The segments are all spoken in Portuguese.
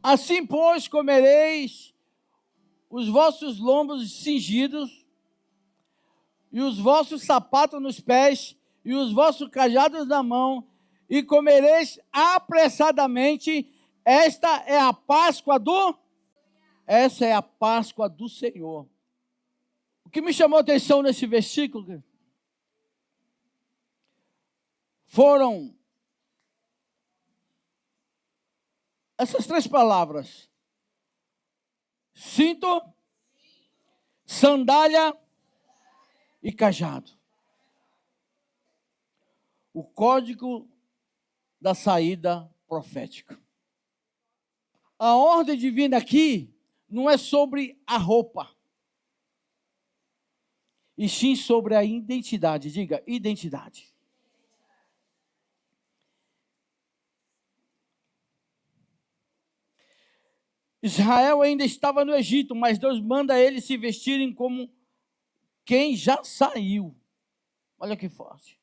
Assim, pois, comereis os vossos lombos cingidos, e os vossos sapatos nos pés, e os vossos cajados na mão, e comereis apressadamente. Essa é a Páscoa do Senhor. O que me chamou a atenção nesse versículo foram essas 3 palavras: cinto, sandália e cajado. O código da saída profética. A ordem divina aqui não é sobre a roupa, e sim sobre a identidade. Diga, identidade. Israel ainda estava no Egito, mas Deus manda eles se vestirem como quem já saiu. Olha que forte.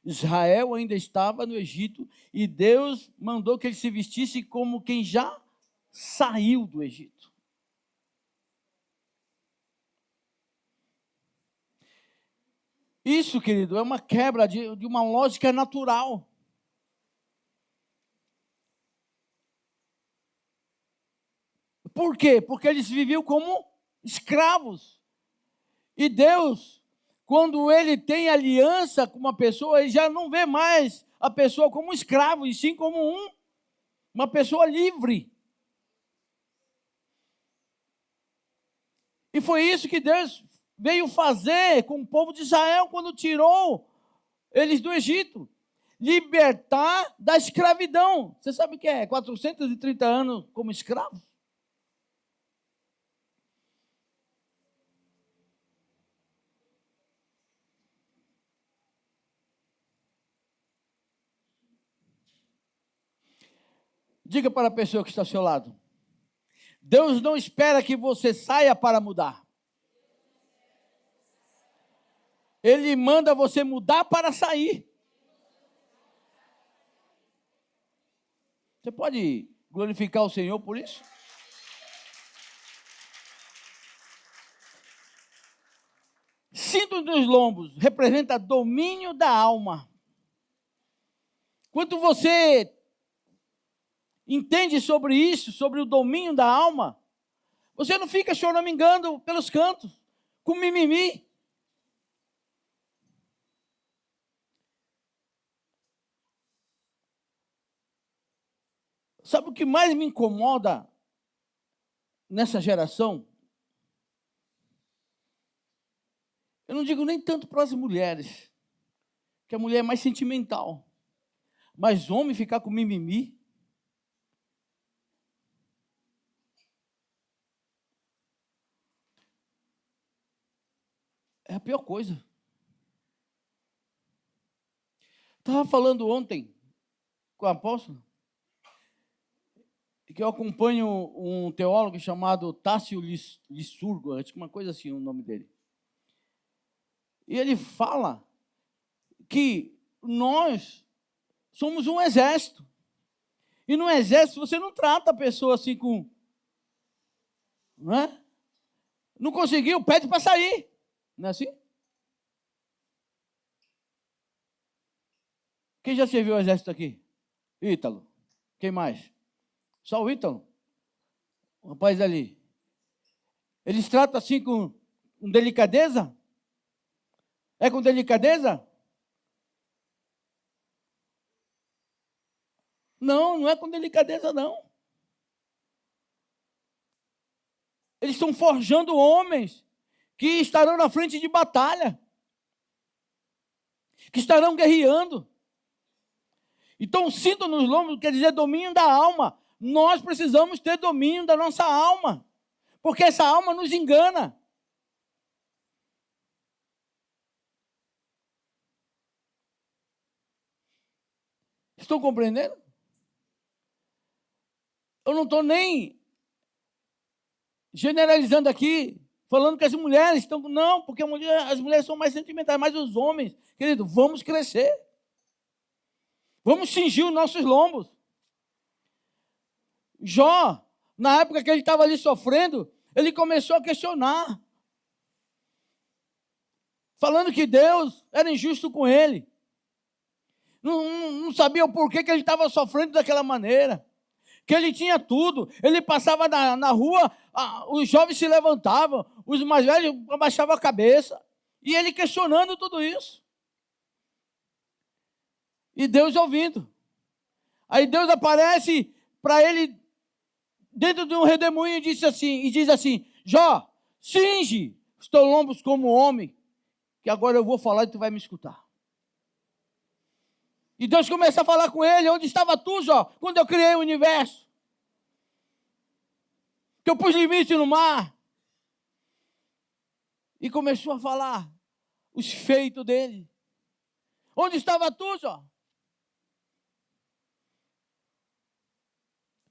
Israel ainda estava no Egito e Deus mandou que eles se vestissem como quem já saiu do Egito. Isso, querido, é uma quebra de uma lógica natural. Por quê? Porque eles viviam como escravos. E Deus, quando Ele tem aliança com uma pessoa, Ele já não vê mais a pessoa como escravo, e sim como uma pessoa livre. E foi isso que Deus veio fazer com o povo de Israel quando tirou eles do Egito. Libertar da escravidão. Você sabe o que é? 430 anos como escravo? Diga para a pessoa que está ao seu lado: Deus não espera que você saia para mudar. Ele manda você mudar para sair. Você pode glorificar o Senhor por isso? Cinto dos lombos representa domínio da alma. Quando você entende sobre isso, sobre o domínio da alma, você não fica choramingando pelos cantos, com mimimi. Sabe o que mais me incomoda nessa geração? Eu não digo nem tanto para as mulheres, que a mulher é mais sentimental. Mas homem ficar com mimimi? É a pior coisa. Estava falando ontem com o apóstolo, que eu acompanho um teólogo chamado Tássio Licurgo, acho que uma coisa assim o nome dele. E ele fala que nós somos um exército. E no exército você não trata a pessoa assim com... Não é? Não conseguiu, pede para sair. Não é assim? Quem já serviu o exército aqui? Ítalo. Quem mais? Só o Ítalo? O rapaz ali. Eles tratam assim com delicadeza? É com delicadeza? Não, não é com delicadeza, não. Eles estão forjando homens que estarão na frente de batalha, que estarão guerreando. Então, cinto nos lombos quer dizer domínio da alma. Nós precisamos ter domínio da nossa alma, porque essa alma nos engana. Estão compreendendo? Eu não estou nem generalizando aqui, falando que as mulheres estão... Não, porque as mulheres são mais sentimentais, mas os homens, querido, vamos crescer. Vamos cingir os nossos lombos. Jó, na época que ele estava ali sofrendo, ele começou a questionar, falando que Deus era injusto com ele. Não sabia o porquê que ele estava sofrendo daquela maneira. Que ele tinha tudo. Ele passava na rua, os jovens se levantavam, os mais velhos abaixavam a cabeça. E ele questionando tudo isso. E Deus ouvindo. Aí Deus aparece para ele dentro de um redemoinho e diz assim: Jó, cinge os teus lombos como homem, que agora eu vou falar e tu vai me escutar. E Deus começa a falar com ele: onde estava tu, Jó, quando eu criei o universo? Que eu pus limite no mar. E começou a falar os feitos dele. Onde estava tu, Jó?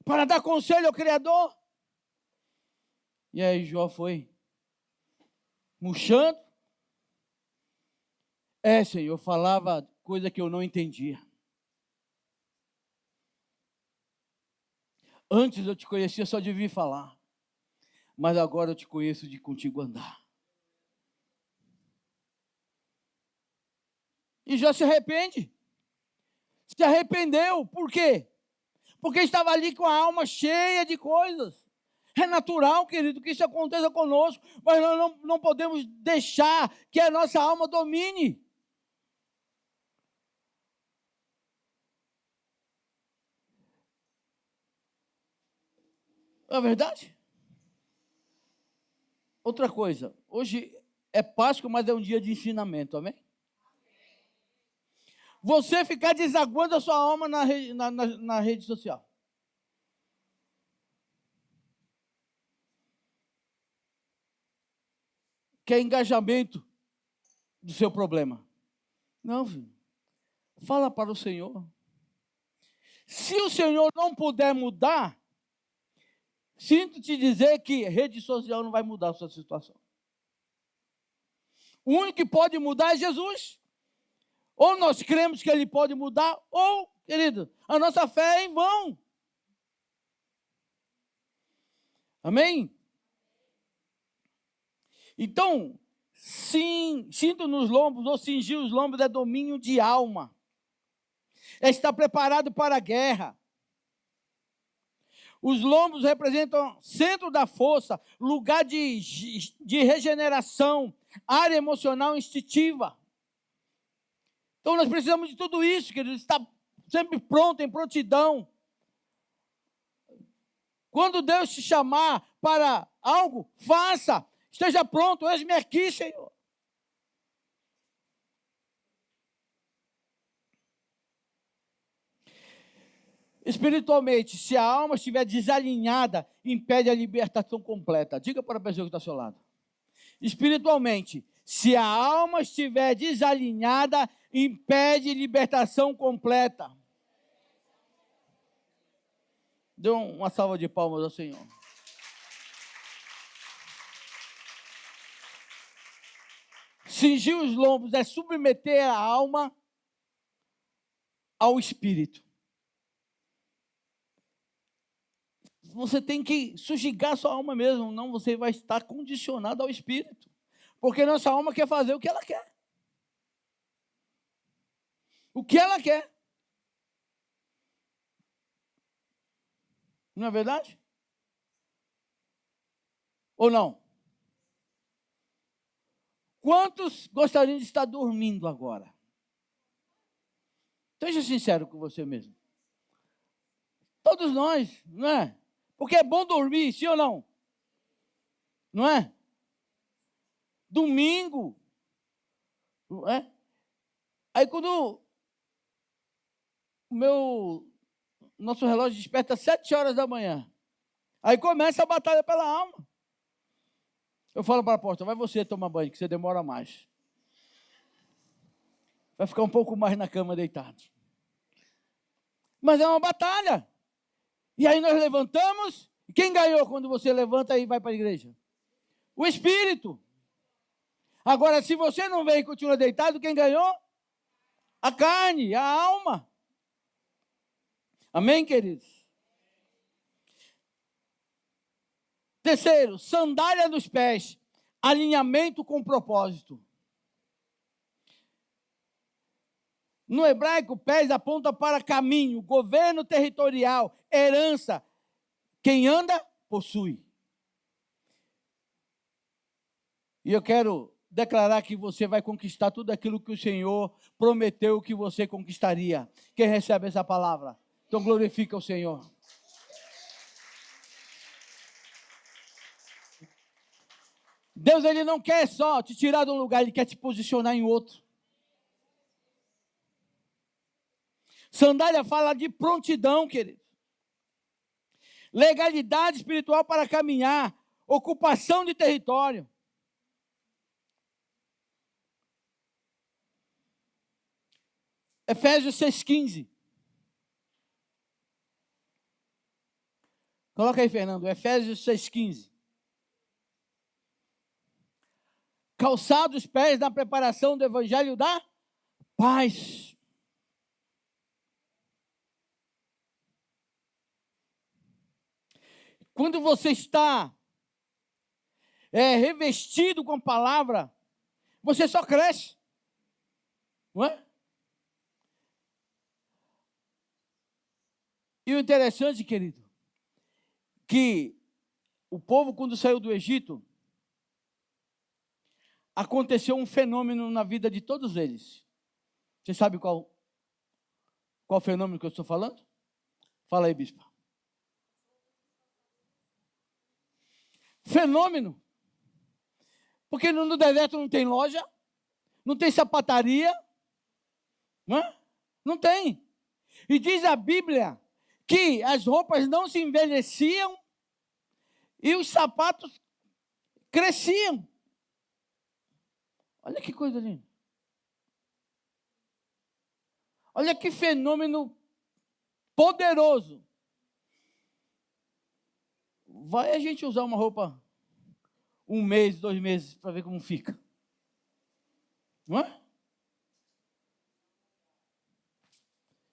Para dar conselho ao Criador. E aí Jó foi murchando. Senhor, eu falava coisa que eu não entendia. Antes eu te conhecia só de ouvir falar. Mas agora eu te conheço de contigo andar. E Jó se arrepende. Se arrependeu. Por quê? Porque estava ali com a alma cheia de coisas. É natural, querido, que isso aconteça conosco. Mas nós não podemos deixar que a nossa alma domine. Não é verdade? Outra coisa. Hoje é Páscoa, mas é um dia de ensinamento, amém? Você ficar desaguando a sua alma na rede social. Que é engajamento do seu problema. Não, filho. Fala para o Senhor. Se o Senhor não puder mudar, sinto te dizer que rede social não vai mudar a sua situação. O único que pode mudar é Jesus. Ou nós cremos que Ele pode mudar, ou, querido, a nossa fé é em vão. Amém? Então, sim, cinto nos lombos ou cingir os lombos é domínio de alma. É estar preparado para a guerra. Os lombos representam centro da força, lugar de regeneração, área emocional instintiva. Então nós precisamos de tudo isso, querido, estar sempre pronto, em prontidão. Quando Deus te chamar para algo, faça. Esteja pronto, eis-me aqui, Senhor. Espiritualmente, se a alma estiver desalinhada, impede a libertação completa. Diga para a pessoa que está ao seu lado. Espiritualmente, se a alma estiver desalinhada, impede libertação completa. Dê uma salva de palmas ao Senhor. Cingir os lombos é submeter a alma ao espírito. Você tem que sujegar sua alma mesmo, não você vai estar condicionado ao espírito. Porque nossa alma quer fazer o que ela quer. O que ela quer. Não é verdade? Ou não? Quantos gostariam de estar dormindo agora? Seja sincero com você mesmo. Todos nós, não é? Porque é bom dormir, sim ou não? Não é? Domingo, não é? Aí quando nosso relógio desperta às 7 horas da manhã, aí começa a batalha pela alma. Eu falo para a porta, vai você tomar banho, que você demora mais. Vai ficar um pouco mais na cama deitado. Mas é uma batalha. E aí nós levantamos, e quem ganhou quando você levanta e vai para a igreja? O Espírito. Agora, se você não vem e continua deitado, quem ganhou? A carne, a alma. Amém, queridos? Terceiro, sandália nos pés, alinhamento com propósito. No hebraico, pés aponta para caminho, governo territorial, herança. Quem anda, possui. E eu quero declarar que você vai conquistar tudo aquilo que o Senhor prometeu que você conquistaria. Quem recebe essa palavra? Então glorifica o Senhor. Deus, Ele não quer só te tirar de um lugar, Ele quer te posicionar em outro. Sandália fala de prontidão, querido. Legalidade espiritual para caminhar, ocupação de território. Efésios 6,15. Coloca aí, Fernando, Efésios 6,15. Calçados os pés na preparação do evangelho da paz. Quando você está revestido com a palavra, você só cresce. Não é? E o interessante, querido, que o povo, quando saiu do Egito, aconteceu um fenômeno na vida de todos eles. Você sabe qual fenômeno que eu estou falando? Fala aí, bispo. Fenômeno. Porque no deserto não tem loja, não tem sapataria, não é? Não tem. E diz a Bíblia que as roupas não se envelheciam e os sapatos cresciam. Olha que coisa linda. Olha que fenômeno poderoso. Vai a gente usar uma roupa 1 mês, 2 meses, para ver como fica. Não é?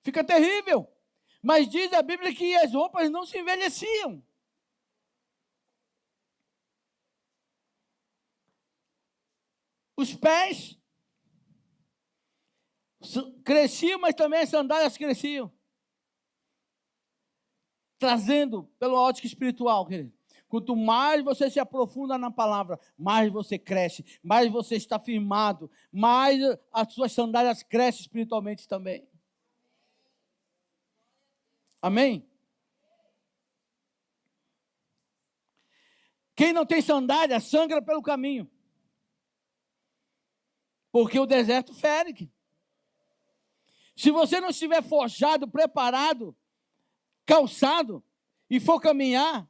Fica terrível. Mas diz a Bíblia que as roupas não se envelheciam. Os pés cresciam, mas também as sandálias cresciam. Trazendo pelo ótica espiritual, querido. Quanto mais você se aprofunda na palavra, mais você cresce, mais você está firmado, mais as suas sandálias crescem espiritualmente também. Amém? Quem não tem sandália, sangra pelo caminho. Porque o deserto fere. Se você não estiver forjado, preparado, calçado, e for caminhar,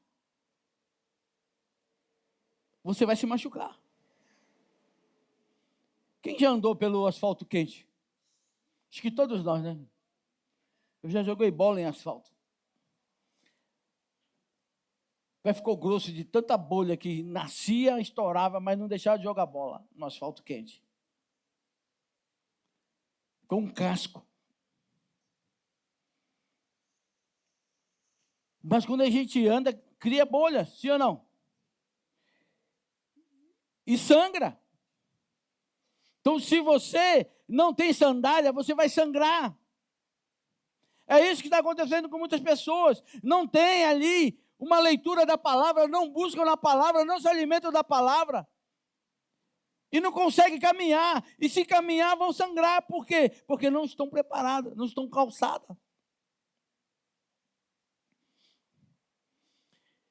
você vai se machucar. Quem já andou pelo asfalto quente? Acho que todos nós, né? Eu já joguei bola em asfalto. O pé ficou grosso de tanta bolha que nascia, estourava, mas não deixava de jogar bola no asfalto quente. Com um casco. Mas quando a gente anda, cria bolha, sim ou não? E sangra. Então, se você não tem sandália, você vai sangrar. É isso que está acontecendo com muitas pessoas. Não tem ali uma leitura da palavra, não buscam na palavra, não se alimentam da palavra. E não conseguem caminhar. E se caminhar, vão sangrar. Por quê? Porque não estão preparadas, não estão calçadas.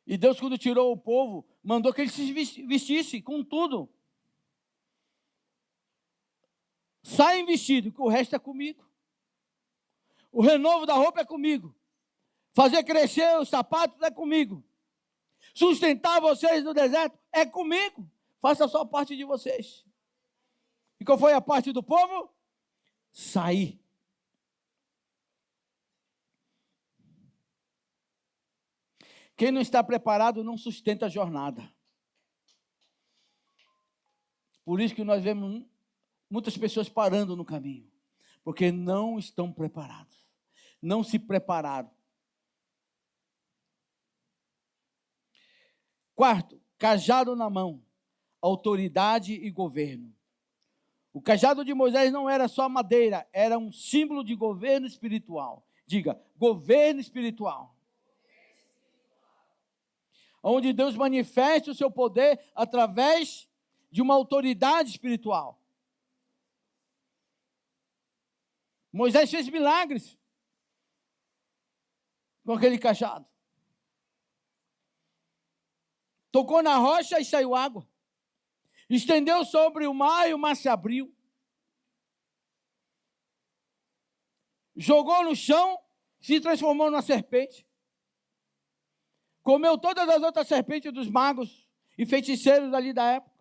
E Deus, quando tirou o povo, mandou que eles se vestissem com tudo. Saem vestidos, que o resto é comigo. O renovo da roupa é comigo. Fazer crescer os sapatos é comigo. Sustentar vocês no deserto é comigo. Faça só parte de vocês. E qual foi a parte do povo? Sair. Quem não está preparado não sustenta a jornada. Por isso que nós vemos muitas pessoas parando no caminho. Porque não estão preparados. Não se prepararam. Quarto, cajado na mão, autoridade e governo. O cajado de Moisés não era só madeira, era um símbolo de governo espiritual. Diga, governo espiritual. Onde Deus manifesta o seu poder através de uma autoridade espiritual. Moisés fez milagres com aquele cajado. Tocou na rocha e saiu água. Estendeu sobre o mar e o mar se abriu. Jogou no chão, se transformou numa serpente. Comeu todas as outras serpentes dos magos e feiticeiros ali da época.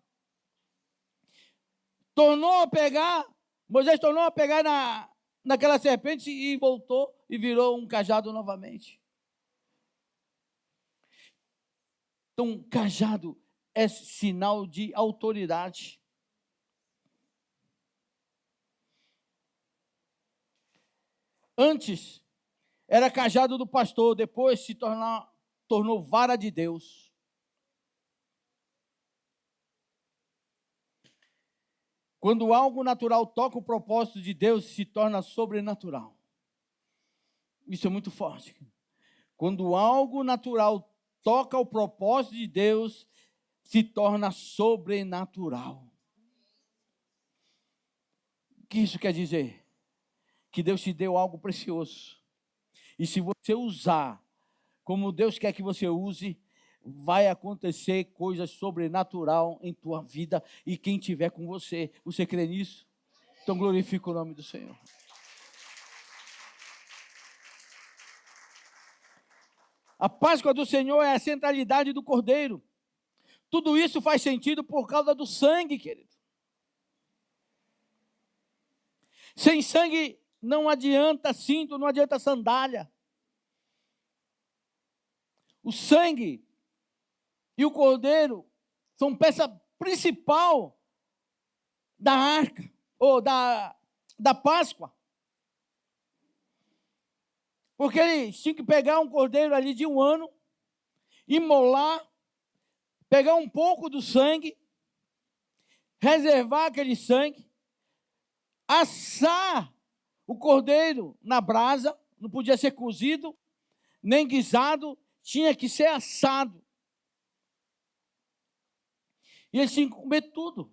Moisés tornou a pegar naquela serpente e voltou e virou um cajado novamente. Então, cajado é sinal de autoridade. Antes era cajado do pastor, depois se tornou vara de Deus. Quando algo natural toca o propósito de Deus, se torna sobrenatural. Isso é muito forte. Quando algo natural toca o propósito de Deus, se torna sobrenatural. O que isso quer dizer? Que Deus te deu algo precioso. E se você usar como Deus quer que você use, vai acontecer coisas sobrenatural em tua vida e quem estiver com você. Você crê nisso? Então glorifica o nome do Senhor. A Páscoa do Senhor é a centralidade do Cordeiro. Tudo isso faz sentido por causa do sangue, querido. Sem sangue não adianta cinto, não adianta sandália. O sangue e o cordeiro são peça principal da arca, ou da Páscoa. Porque eles tinham que pegar um cordeiro ali de 1 ano, imolar, pegar um pouco do sangue, reservar aquele sangue, assar o cordeiro na brasa, não podia ser cozido, nem guisado, tinha que ser assado. E eles tinham que comer tudo.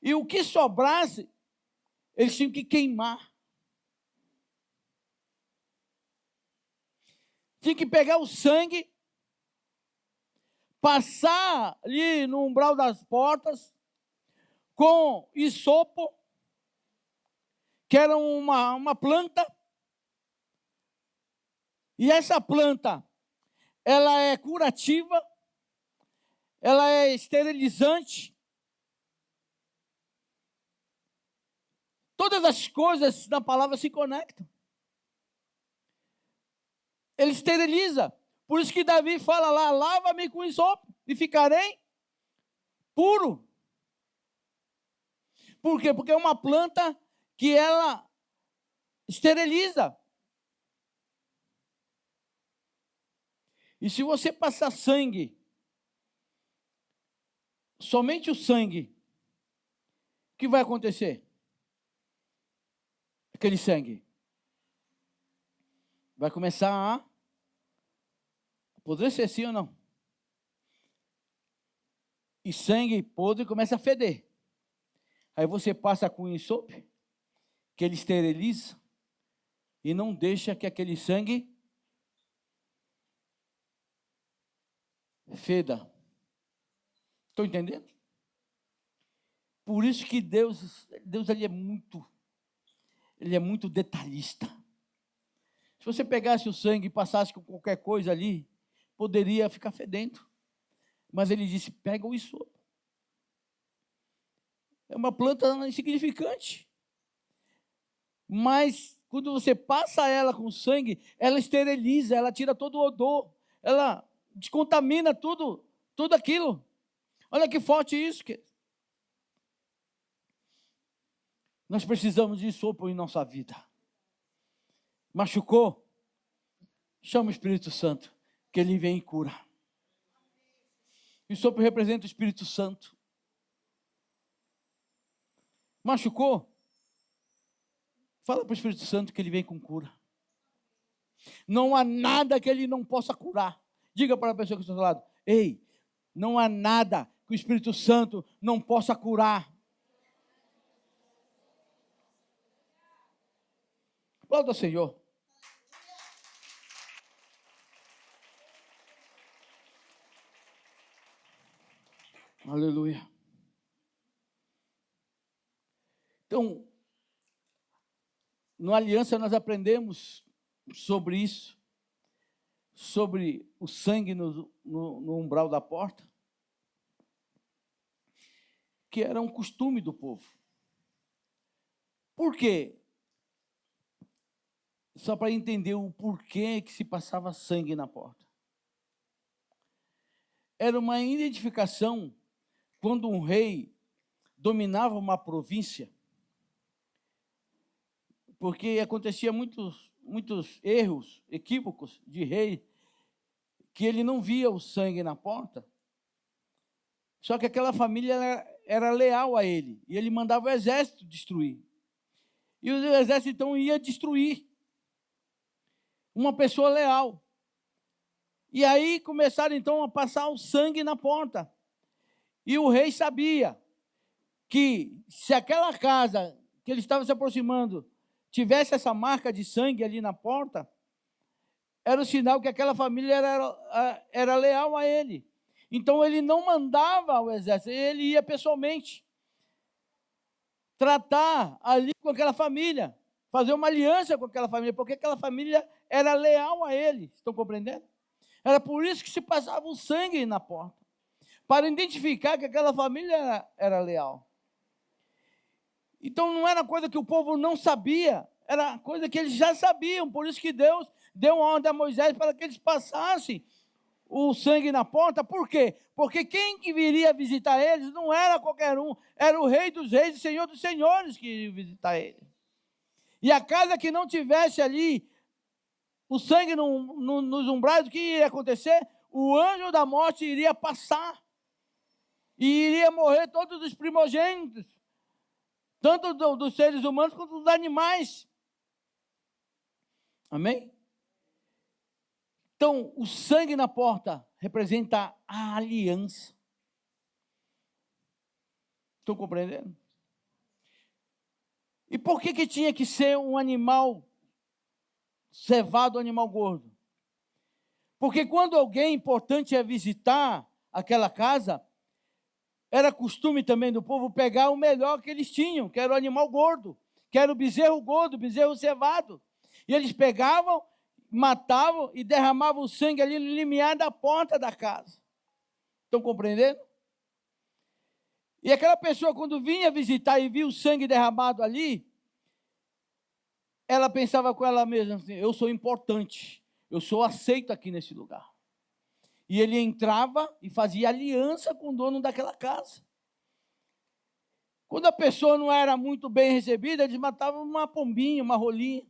E o que sobrasse, eles tinham que queimar. Tinha que pegar o sangue, passar ali no umbral das portas, com isopo, que era uma planta. E essa planta, ela é curativa, ela é esterilizante. Todas as coisas na palavra se conectam. Ele esteriliza. Por isso que Davi fala lá, lava-me com isopo e ficarei puro. Por quê? Porque é uma planta que ela esteriliza. E se você passar sangue, somente o sangue, o que vai acontecer? Aquele sangue vai começar a apodrecer, sim ou não? E sangue podre começa a feder. Aí você passa com ensope, que ele esteriliza, e não deixa que aquele sangue feda. Estão entendendo? Por isso que Deus ele é muito detalhista. Se você pegasse o sangue e passasse com qualquer coisa ali, poderia ficar fedendo. Mas ele disse, pega o isopo. É uma planta insignificante. Mas quando você passa ela com sangue, ela esteriliza, ela tira todo o odor, ela descontamina tudo aquilo. Olha que forte isso, querido. Nós precisamos de isopo em nossa vida. Machucou? Chama o Espírito Santo, que ele vem e cura. E o sopro representa o Espírito Santo. Machucou? Fala para o Espírito Santo que ele vem com cura. Não há nada que ele não possa curar. Diga para a pessoa que está do lado: ei, não há nada que o Espírito Santo não possa curar. Aplauda o Senhor. Aleluia. Então, na aliança nós aprendemos sobre isso, sobre o sangue no umbral da porta, que era um costume do povo. Por quê? Só para entender o porquê que se passava sangue na porta. Era uma identificação quando um rei dominava uma província, porque acontecia muitos erros, equívocos de rei, que ele não via o sangue na porta, só que aquela família era leal a ele, e ele mandava o exército destruir. E o exército então ia destruir uma pessoa leal. E aí começaram então a passar o sangue na porta. E o rei sabia que se aquela casa que ele estava se aproximando tivesse essa marca de sangue ali na porta, era o sinal que aquela família era leal a ele. Então ele não mandava o exército, ele ia pessoalmente tratar ali com aquela família, fazer uma aliança com aquela família, porque aquela família era leal a ele. Estão compreendendo? Era por isso que se passava o sangue na porta, para identificar que aquela família era leal. Então não era coisa que o povo não sabia, era coisa que eles já sabiam. Por isso que Deus deu uma ordem a Moisés para que eles passassem o sangue na porta. Por quê? Porque quem que viria visitar eles não era qualquer um, era o Rei dos Reis e Senhor dos Senhores que iria visitar eles. E a casa que não tivesse ali o sangue nos umbrais, o que iria acontecer? O anjo da morte iria passar e iria morrer todos os primogênitos, tanto dos seres humanos quanto dos animais. Amém? Então, o sangue na porta representa a aliança. Estão compreendendo? E por que tinha que ser um animal cevado, um animal gordo? Porque quando alguém importante ia visitar aquela casa, era costume também do povo pegar o melhor que eles tinham, que era o animal gordo, que era o bezerro gordo, o bezerro cevado. E eles pegavam, matavam e derramavam o sangue ali no limiar da porta da casa. Estão compreendendo? E aquela pessoa, quando vinha visitar e via o sangue derramado ali, ela pensava com ela mesma assim: eu sou importante, eu sou aceito aqui nesse lugar. E ele entrava e fazia aliança com o dono daquela casa. Quando a pessoa não era muito bem recebida, eles matavam uma pombinha, uma rolinha,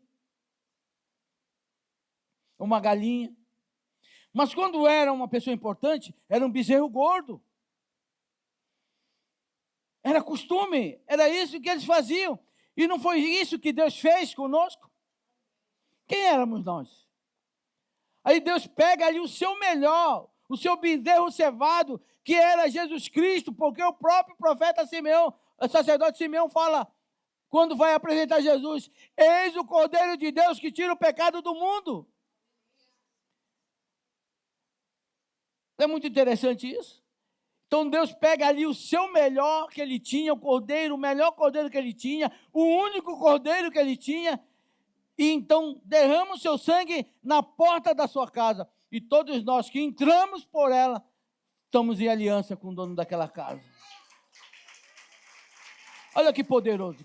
uma galinha. Mas quando era uma pessoa importante, era um bezerro gordo. Era costume, era isso que eles faziam. E não foi isso que Deus fez conosco? Quem éramos nós? Aí Deus pega ali o seu melhor, o seu bezerro cevado, que era Jesus Cristo, porque o próprio profeta Simeão, o sacerdote Simeão fala, quando vai apresentar Jesus: eis o Cordeiro de Deus que tira o pecado do mundo. Não é muito interessante isso? Então Deus pega ali o seu melhor que ele tinha, o cordeiro, o melhor cordeiro que ele tinha, o único cordeiro que ele tinha, e então derrama o seu sangue na porta da sua casa. E todos nós que entramos por ela, estamos em aliança com o dono daquela casa. Olha que poderoso.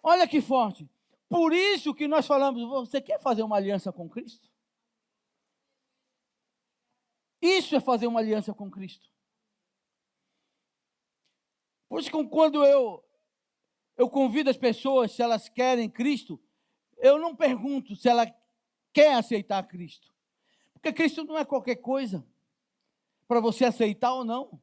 Olha que forte. Por isso que nós falamos: você quer fazer uma aliança com Cristo? Isso é fazer uma aliança com Cristo. Por isso que quando eu convido as pessoas, se elas querem Cristo, eu não pergunto se ela quer aceitar Cristo. Porque Cristo não é qualquer coisa. para você aceitar ou não.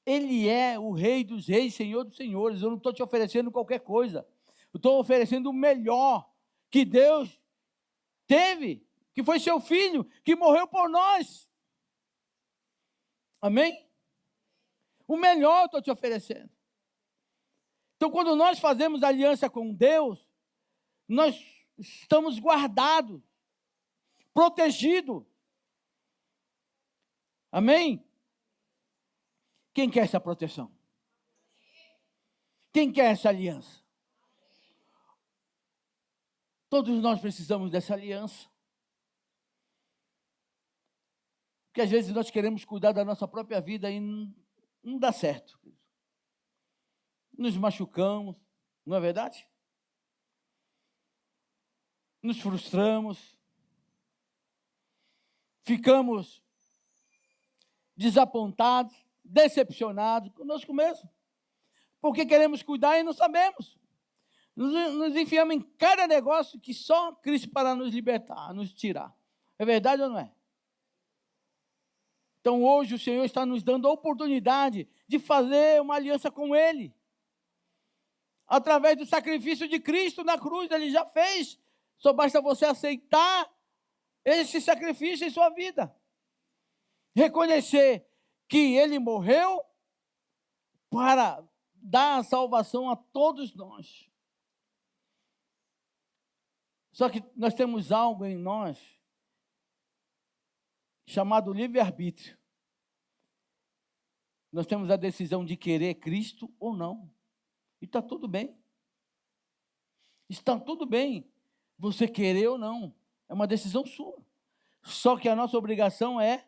Ele é o Rei dos Reis, Senhor dos Senhores. Eu não estou te oferecendo qualquer coisa. Eu estou oferecendo o melhor que Deus teve, que foi seu Filho, que morreu por nós. Amém? O melhor eu estou te oferecendo. Então, quando nós fazemos aliança com Deus, nós estamos guardados, protegidos. Amém? Quem quer essa proteção? Quem quer essa aliança? Todos nós precisamos dessa aliança. Porque às vezes nós queremos cuidar da nossa própria vida e não dá certo. Nos machucamos, não é verdade? Nos frustramos, ficamos desapontados, decepcionados conosco mesmo, porque queremos cuidar e não sabemos. Nos enfiamos em cada negócio que só Cristo para nos libertar, nos tirar. É verdade ou não é? Então hoje o Senhor está nos dando a oportunidade de fazer uma aliança com Ele. Através do sacrifício de Cristo na cruz, Ele já fez. Só basta você aceitar esse sacrifício em sua vida. Reconhecer que Ele morreu para dar a salvação a todos nós. Só que nós temos algo em nós chamado livre-arbítrio. Nós temos a decisão de querer Cristo ou não. E está tudo bem. Está tudo bem você querer ou não. É uma decisão sua. Só que a nossa obrigação é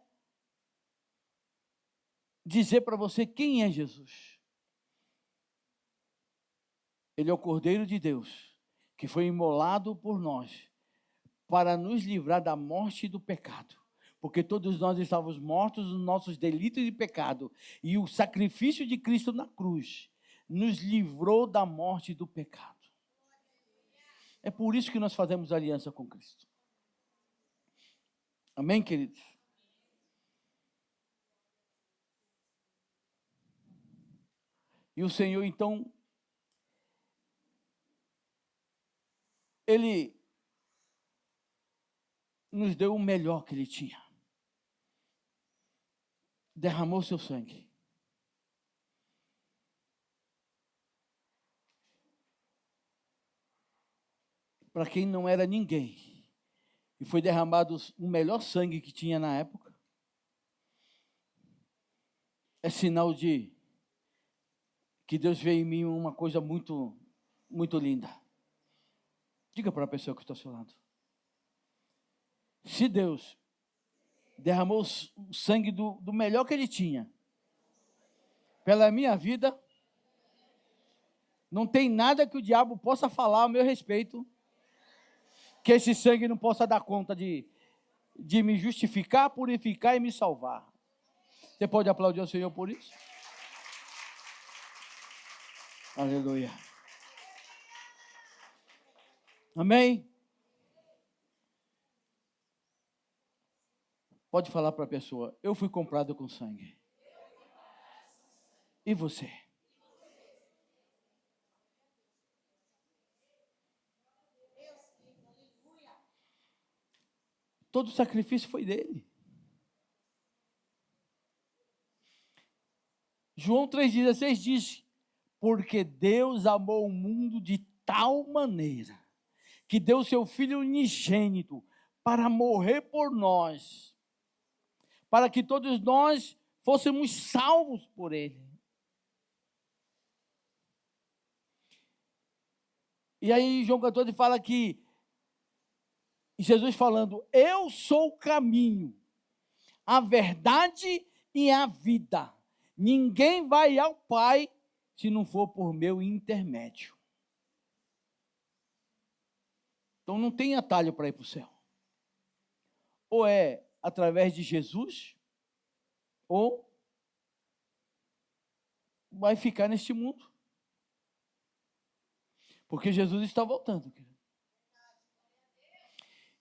dizer para você quem é Jesus. Ele é o Cordeiro de Deus, que foi imolado por nós, para nos livrar da morte e do pecado. Porque todos nós estávamos mortos nos nossos delitos e pecado. E o sacrifício de Cristo na cruz nos livrou da morte e do pecado. É por isso que nós fazemos aliança com Cristo. Amém, queridos? E o Senhor, então, Ele nos deu o melhor que Ele tinha. Derramou seu sangue. Para quem não era ninguém. E foi derramado o melhor sangue que tinha na época. É sinal de que Deus vê em mim uma coisa muito, muito linda. Diga para a pessoa que está ao seu lado. Se Deus derramou o sangue do melhor que Ele tinha pela minha vida, não tem nada que o diabo possa falar ao meu respeito que esse sangue não possa dar conta de me justificar, purificar e me salvar. Você pode aplaudir ao Senhor por isso? Aleluia. Amém? Pode falar para a pessoa, eu fui comprado com sangue. E você? Todo o sacrifício foi dele. João 3,16 diz, porque Deus amou o mundo de tal maneira, que deu seu Filho unigênito para morrer por nós, para que todos nós fôssemos salvos por Ele. E aí João 14 fala que, Jesus falando, eu sou o caminho, a verdade e a vida. Ninguém vai ao Pai se não for por meu intermédio. Então não tem atalho para ir para o céu. Ou é através de Jesus, ou vai ficar neste mundo. Porque Jesus está voltando, querido.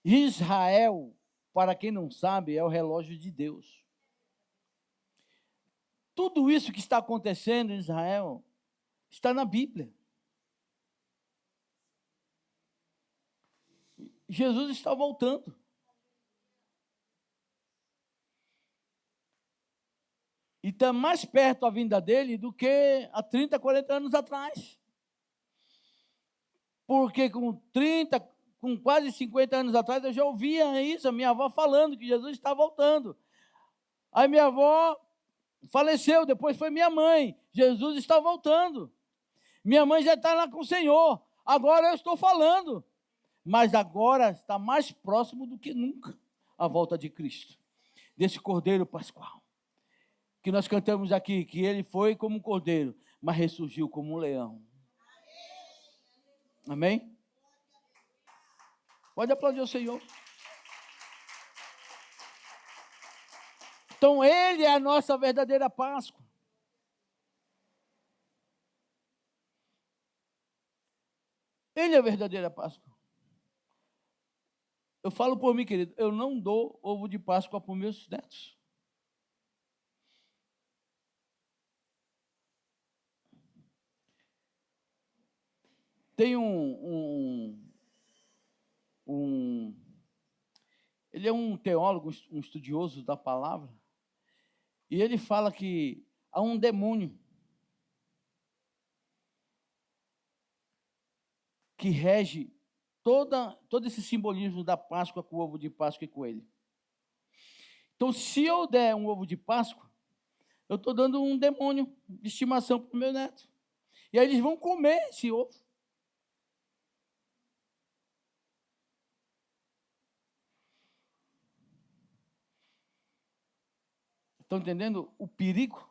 Israel para quem não sabe, é o relógio de Deus. Tudo isso que está acontecendo em Israel está na Bíblia. Jesus está voltando. E está mais perto a vinda dele do que há 30, 40 anos atrás. Porque com quase 50 anos atrás, eu já ouvia isso, a minha avó falando que Jesus está voltando. Aí minha avó faleceu, depois foi minha mãe. Jesus está voltando. Minha mãe já está lá com o Senhor. Agora eu estou falando. Mas agora está mais próximo do que nunca a volta de Cristo, desse Cordeiro Pascual. Que nós cantamos aqui, que ele foi como um cordeiro, mas ressurgiu como um leão. Amém? Pode aplaudir o Senhor. Então, ele é a nossa verdadeira Páscoa. Ele é a verdadeira Páscoa. Eu falo por mim, querido, eu não dou ovo de Páscoa para os meus netos. Tem ele é um teólogo, um estudioso da palavra, e ele fala que há um demônio que rege todo esse simbolismo da Páscoa com o ovo de Páscoa e coelho. Então, se eu der um ovo de Páscoa, eu estou dando um demônio de estimação para o meu neto. E aí eles vão comer esse ovo. Estão entendendo o perigo?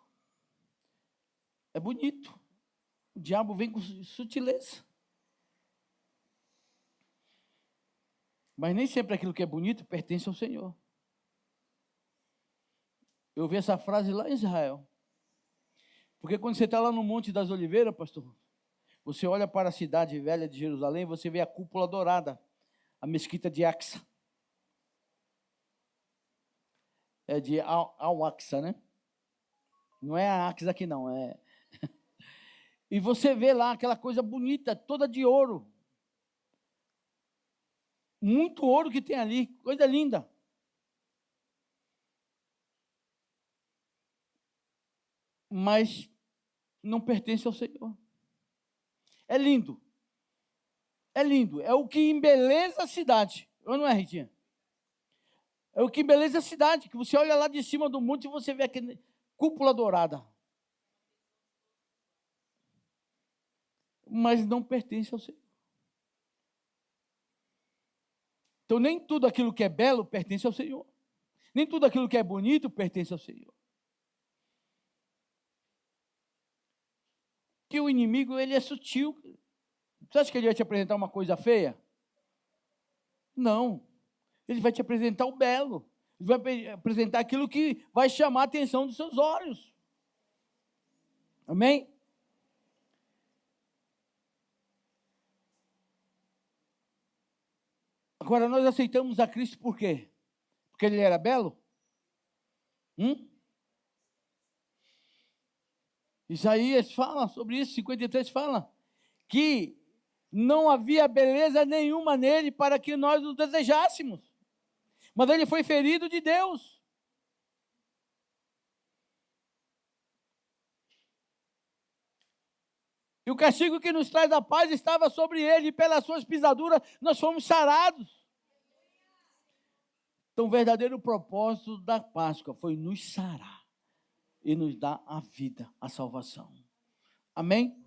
É bonito. O diabo vem com sutileza. Mas nem sempre aquilo que é bonito pertence ao Senhor. Eu vi essa frase lá em Israel. Porque quando você está lá no Monte das Oliveiras, pastor, você olha para a cidade velha de Jerusalém, você vê a cúpula dourada, a mesquita de Aqsa. É de Al-Aqsa, né? Não é a Aqsa aqui não, é... E você vê lá aquela coisa bonita, toda de ouro. Muito ouro que tem ali, coisa linda. Mas não pertence ao Senhor. É lindo. É lindo. É o que embeleza a cidade. Ou não é, Ritinha? É o que embeleza a cidade. Que você olha lá de cima do monte e você vê aquela cúpula dourada. Mas não pertence ao Senhor. Então, nem tudo aquilo que é belo pertence ao Senhor. Nem tudo aquilo que é bonito pertence ao Senhor. Que o inimigo, ele é sutil. Você acha que ele vai te apresentar uma coisa feia? Não. Ele vai te apresentar o belo. Ele vai apresentar aquilo que vai chamar a atenção dos seus olhos. Amém? Agora, nós aceitamos a Cristo por quê? Porque ele era belo? Isaías fala sobre isso, 53 fala que não havia beleza nenhuma nele para que nós o desejássemos. Mas ele foi ferido de Deus. E o castigo que nos traz a paz estava sobre ele, e pelas suas pisaduras nós fomos sarados. Então, o verdadeiro propósito da Páscoa foi nos sarar e nos dar a vida, a salvação. Amém?